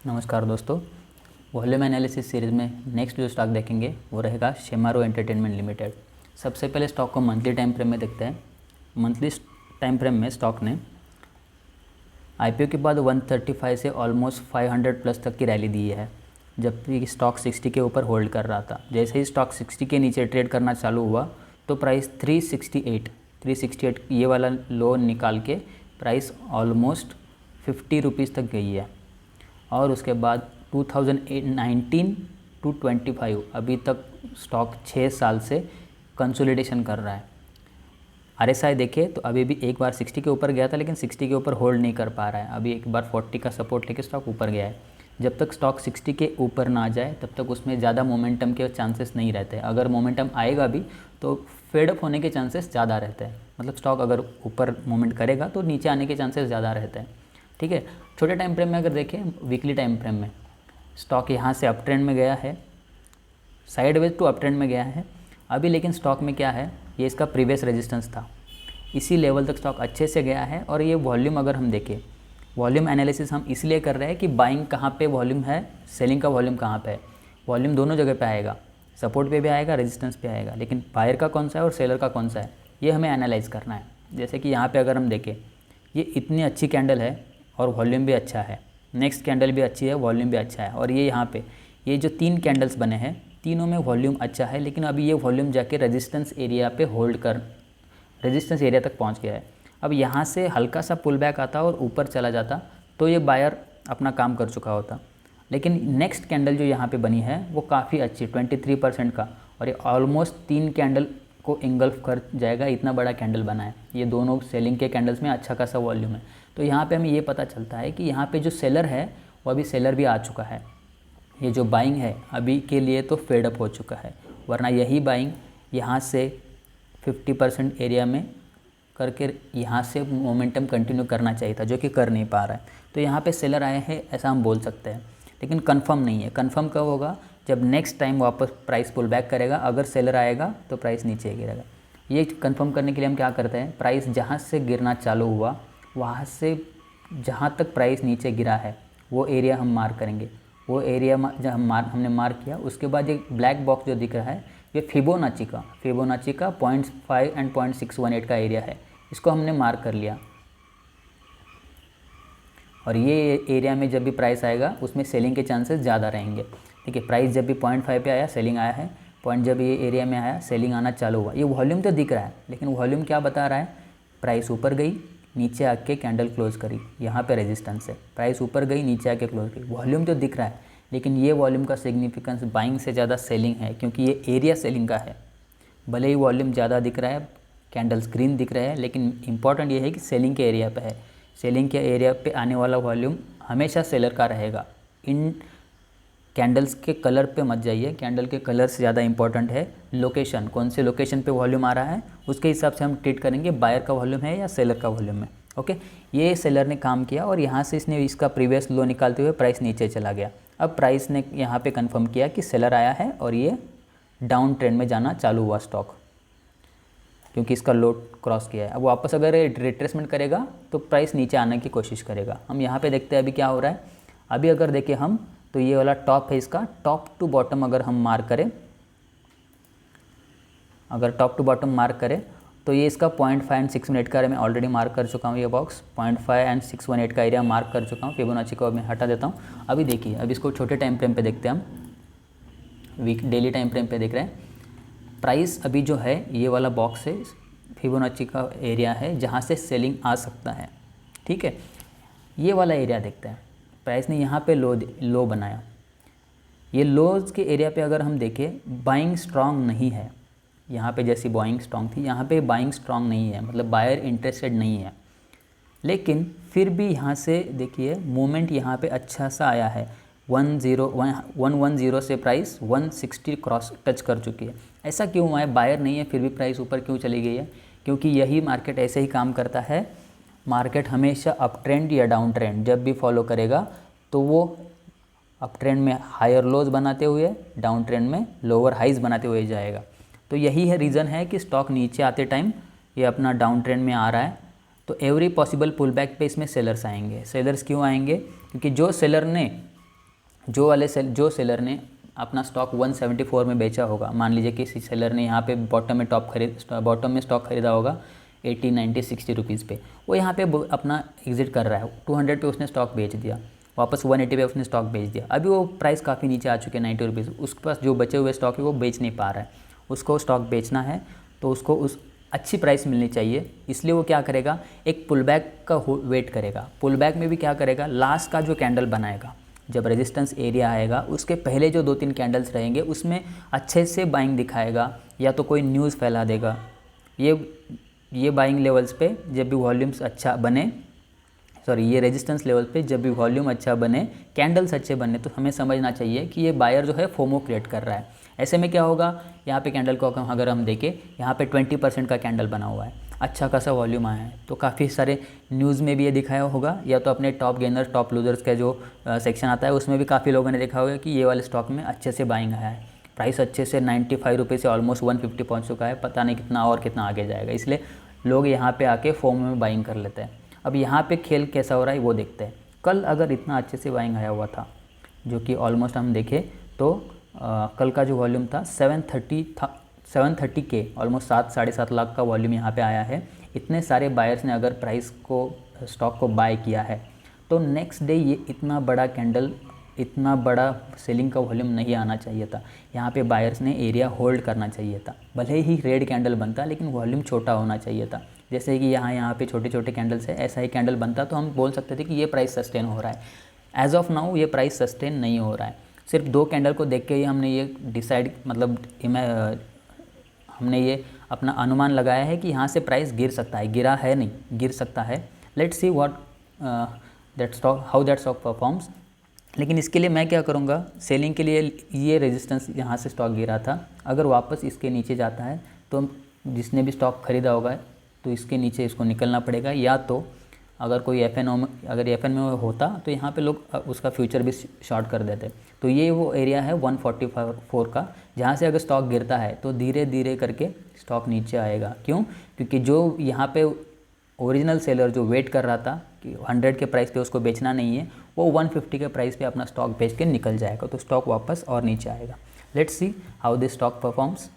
नमस्कार दोस्तों। Volume analysis series में नेक्स्ट जो स्टॉक देखेंगे वो रहेगा शेमारो एंटरटेनमेंट लिमिटेड। सबसे पहले स्टॉक को मंथली टाइम फ्रेम में देखते हैं। मंथली टाइम फ्रेम में स्टॉक ने आईपीओ के बाद 135 से ऑलमोस्ट 500 प्लस तक की रैली दी है, जबकि स्टॉक 60 के ऊपर होल्ड कर रहा था। जैसे ही स्टॉक 60 के नीचे ट्रेड करना चालू हुआ तो प्राइस 368 ये वाला लो निकाल के प्राइस ऑलमोस्ट 50 रुपीज़ तक गई है। और उसके बाद 2019 टू 25 अभी तक स्टॉक 6 साल से कंसोलिडेशन कर रहा है। आरएसआई देखे तो अभी भी एक बार 60 के ऊपर गया था, लेकिन 60 के ऊपर होल्ड नहीं कर पा रहा है। अभी एक बार 40 का सपोर्ट लेके स्टॉक ऊपर गया है। जब तक स्टॉक 60 के ऊपर ना जाए तब तक उसमें ज़्यादा मोमेंटम के चांसेस नहीं रहते। अगर मोमेंटम आएगा भी तो फेडअप होने के चांसेस ज़्यादा रहते हैं। मतलब स्टॉक अगर ऊपर मूवमेंट करेगा तो नीचे आने के चांसेस ज़्यादा रहते हैं। ठीक है। छोटे टाइम फ्रेम में अगर देखें, वीकली टाइम फ्रेम में स्टॉक यहाँ से अप ट्रेंड में गया है, साइडवेज टू अप ट्रेंड में गया है अभी। लेकिन स्टॉक में क्या है, ये इसका प्रीवियस रेजिस्टेंस था, इसी लेवल तक स्टॉक अच्छे से गया है। और ये वॉल्यूम अगर हम देखें, वॉल्यूम एनालिसिस हम इसलिए कर रहे हैं कि बाइंग कहाँ पे वॉल्यूम है, सेलिंग का वॉल्यूम कहाँ पे है। वॉल्यूम दोनों जगह पे आएगा, सपोर्ट पे भी आएगा, रेजिस्टेंस पे आएगा, लेकिन बायर का कौन सा है और सेलर का कौन सा है ये हमें एनालाइज करना है। जैसे कि यहाँ पे अगर हम देखें, ये इतनी अच्छी कैंडल है और वॉल्यूम भी अच्छा है, नेक्स्ट कैंडल भी अच्छी है, वॉल्यूम भी अच्छा है। और ये यहाँ पे ये जो 3 कैंडल्स बने हैं, तीनों में वॉल्यूम अच्छा है, लेकिन अभी ये वॉल्यूम जाके रेजिस्टेंस एरिया पे होल्ड कर रेजिस्टेंस एरिया तक पहुँच गया है। अब यहाँ से हल्का सा पुल बैक आता और ऊपर चला जाता तो ये बायर अपना काम कर चुका होता। लेकिन नेक्स्ट कैंडल जो यहाँ पे बनी है वो काफ़ी अच्छी 23% का, और ये ऑलमोस्ट 3 कैंडल को इंगल्फ कर जाएगा, इतना बड़ा कैंडल बना है। ये दोनों सेलिंग के कैंडल्स में अच्छा खासा वॉल्यूम है। तो यहाँ पे हमें ये पता चलता है कि यहाँ पे जो सेलर है वो अभी सेलर भी आ चुका है। ये जो बाइंग है अभी के लिए तो फेड अप हो चुका है, वरना यही बाइंग यहाँ से 50% एरिया में करके यहाँ से मोमेंटम कंटिन्यू करना चाहिए था, जो कि कर नहीं पा रहा है। तो यहाँ पे सेलर आए हैं ऐसा हम बोल सकते हैं, लेकिन कंफर्म नहीं है। कंफर्म कब होगा, जब नेक्स्ट टाइम वापस प्राइस पुल बैक करेगा। अगर सेलर आएगा तो प्राइस नीचे गिरेगा। ये कंफर्म करने के लिए हम क्या करते हैं, प्राइस जहाँ से गिरना चालू हुआ वहाँ से जहाँ तक प्राइस नीचे गिरा है वो एरिया हम मार्क करेंगे। वो एरिया जब हमने मार्क किया, उसके बाद ये ब्लैक बॉक्स जो दिख रहा है ये फिबोनाची का 0.5 एंड 0.618 का एरिया है। इसको हमने मार्क कर लिया, और ये एरिया में जब भी प्राइस आएगा उसमें सेलिंग के चांसेस ज़्यादा रहेंगे। ठीक है। प्राइस जब भी 0.5 पे आया सेलिंग आया है, पॉइंट जब ये एरिया में आया सेलिंग आना चालू हुआ। ये वॉल्यूम तो दिख रहा है, लेकिन वॉल्यूम क्या बता रहा है, प्राइस ऊपर गई नीचे आके कैंडल क्लोज करी, यहाँ पे रेजिस्टेंस है। प्राइस ऊपर गई नीचे आके क्लोज करी, वॉल्यूम तो दिख रहा है, लेकिन ये वॉल्यूम का सिग्निफिकेंस बाइंग से ज़्यादा सेलिंग है, क्योंकि ये एरिया सेलिंग का है। भले ही वॉल्यूम ज़्यादा दिख रहा है, कैंडल्स ग्रीन दिख रहे हैं, लेकिन इंपॉर्टेंट ये है कि सेलिंग के एरिया पे है। सेलिंग के एरिया पे आने वाला वॉल्यूम हमेशा सेलर का रहेगा। इन कैंडल्स के कलर पे मत जाइए, कैंडल के कलर से ज़्यादा इंपॉर्टेंट है लोकेशन, कौन से लोकेशन पे वॉल्यूम आ रहा है, उसके हिसाब से हम ट्रीट करेंगे बायर का वॉल्यूम है या सेलर का वॉल्यूम है। ओके। ये सेलर ने काम किया और यहाँ से इसने इसका प्रीवियस लो निकालते हुए प्राइस नीचे चला गया। अब प्राइस ने यहाँ पे कंफर्म किया कि सेलर आया है और ये डाउन ट्रेंड में जाना चालू हुआ स्टॉक, क्योंकि इसका लो क्रॉस किया है। अब वापस अगर रिट्रेसमेंट करेगा तो प्राइस नीचे आने की कोशिश करेगा। हम यहाँ पे देखते हैं अभी क्या हो रहा है। अभी अगर देखें हम तो ये वाला टॉप है, इसका टॉप टू बॉटम अगर हम मार्क करें, अगर टॉप टू बॉटम मार्क करें तो ये इसका 0.5 एंड 618 का मैं ऑलरेडी मार्क कर चुका हूँ। ये बॉक्स 0.5 एंड 618 का एरिया मार्क कर चुका हूँ। फिबोनाची को मैं हटा देता हूँ। अभी देखिए, अभी इसको छोटे टाइम फ्रेम पे देखते हैं हम, डेली टाइम फ्रेम पे देख रहे हैं। प्राइस अभी जो है ये वाला बॉक्स है, फिबोनाची का एरिया है जहाँ से सेलिंग आ सकता है। ठीक है। ये वाला एरिया देखते हैं। प्राइस ने यहाँ पे लो बनाया। ये लोज के एरिया पे अगर हम देखें, बाइंग स्ट्रांग नहीं है। यहाँ पे जैसी बाइंग स्ट्रांग थी, यहाँ पे बाइंग स्ट्रांग नहीं है, मतलब बायर इंटरेस्टेड नहीं है। लेकिन फिर भी यहाँ से देखिए मूवमेंट यहाँ पे अच्छा सा आया है। 110 से प्राइस 160 क्रॉस टच कर चुकी है। ऐसा क्यों हुआ है, बायर नहीं है फिर भी प्राइस ऊपर क्यों चली गई है? क्योंकि यही मार्केट ऐसे ही काम करता है। मार्केट हमेशा अप ट्रेंड या डाउन ट्रेंड जब भी फॉलो करेगा तो वो अप ट्रेंड में हायर लोज बनाते हुए, डाउन ट्रेंड में लोअर हाइज बनाते हुए जाएगा। तो यही है रीज़न है कि स्टॉक नीचे आते टाइम ये अपना डाउन ट्रेंड में आ रहा है। तो एवरी पॉसिबल पुल बैक पे इसमें सेलर्स आएंगे। सेलर्स क्यों आएंगे? क्योंकि जो सेलर ने जो सेलर ने अपना स्टॉक 174 में बेचा होगा, मान लीजिए किसी सेलर ने यहाँ पे बॉटम में स्टॉक खरीदा होगा 80, 90, 60 रुपीज़ पे, वो यहाँ पे अपना एग्जिट कर रहा है, 200 पे उसने स्टॉक बेच दिया, वापस 180 पे उसने स्टॉक बेच दिया, अभी वो प्राइस काफ़ी नीचे आ चुके हैं 90 रुपीज़, उसके पास जो बचे हुए स्टॉक है वो बेच नहीं पा रहा है, उसको स्टॉक बेचना है तो उसको उस अच्छी प्राइस मिलनी चाहिए, इसलिए वो क्या करेगा, एक पुल बैक का वेट करेगा। पुल बैक में भी क्या करेगा, लास्ट का जो कैंडल बनाएगा, जब रेजिस्टेंस एरिया आएगा उसके पहले जो 2-3 कैंडल्स रहेंगे उसमें अच्छे से बाइंग दिखाएगा, या तो कोई न्यूज़ फैला देगा। ये बाइंग लेवल्स पे जब भी वॉल्यूम्स अच्छा बने, ये रेजिस्टेंस लेवल पे जब भी वॉल्यूम अच्छा बने, कैंडल्स अच्छे बने, तो हमें समझना चाहिए कि ये बायर जो है फोमो क्रिएट कर रहा है। ऐसे में क्या होगा, यहाँ पे कैंडल को अगर हम देखें, यहाँ पे 20% का कैंडल बना हुआ है, अच्छा खासा वॉल्यूम आया है, तो काफ़ी सारे न्यूज़ में भी ये दिखाया होगा, या तो अपने टॉप गेनर्स टॉप लूजर्स का जो सेक्शन आता है उसमें भी काफ़ी लोगों ने देखा होगा कि ये वाले स्टॉक में अच्छे से बाइंग आया है, प्राइस अच्छे से 95 रुपये से ऑलमोस्ट 150 पहुँच चुका है, पता नहीं कितना और कितना आगे जाएगा, इसलिए लोग यहाँ पर आके फोमो में बाइंग कर लेते हैं। अब यहाँ पे खेल कैसा हो रहा है वो देखते हैं। कल अगर इतना अच्छे से बाइंग आया हुआ था, जो कि ऑलमोस्ट हम देखें तो कल का जो वॉल्यूम था 730 के, ऑलमोस्ट 7-7.5 लाख का वॉल्यूम यहाँ पे आया है। इतने सारे बायर्स ने अगर स्टॉक को बाय किया है, तो नेक्स्ट डे ये इतना बड़ा कैंडल, इतना बड़ा सेलिंग का वॉल्यूम नहीं आना चाहिए था। यहाँ पे बायर्स ने एरिया होल्ड करना चाहिए था, भले ही रेड कैंडल बनता लेकिन वॉल्यूम छोटा होना चाहिए था। जैसे कि यहाँ पे छोटे छोटे कैंडल्स है, ऐसा ही कैंडल बनता तो हम बोल सकते थे कि ये प्राइस सस्टेन हो रहा है। एज ऑफ नाउ ये प्राइस सस्टेन नहीं हो रहा है। सिर्फ 2 कैंडल को देख के ही हमने ये हमने ये अपना अनुमान लगाया है कि यहाँ से प्राइस गिर सकता है, गिरा है नहीं, गिर सकता है। Let's see how that stock performs. लेकिन इसके लिए मैं क्या करूँगा, सेलिंग के लिए ये रेजिस्टेंस यहाँ से स्टॉक गिरा था, अगर वापस इसके नीचे जाता है तो जिसने भी स्टॉक ख़रीदा होगा तो इसके नीचे इसको निकलना पड़ेगा, या तो अगर कोई एफ एन में होता तो यहाँ पे लोग उसका फ्यूचर भी शॉर्ट कर देते। तो ये वो एरिया है 144 का, जहाँ से अगर स्टॉक गिरता है तो धीरे धीरे करके स्टॉक नीचे आएगा। क्यों? क्योंकि जो यहाँ पे ओरिजिनल सेलर जो वेट कर रहा था कि 100 के प्राइस पे उसको बेचना नहीं है, वो 150 के प्राइस पे अपना स्टॉक बेच के निकल जाएगा, तो स्टॉक वापस और नीचे आएगा। Let's see how this stock performs.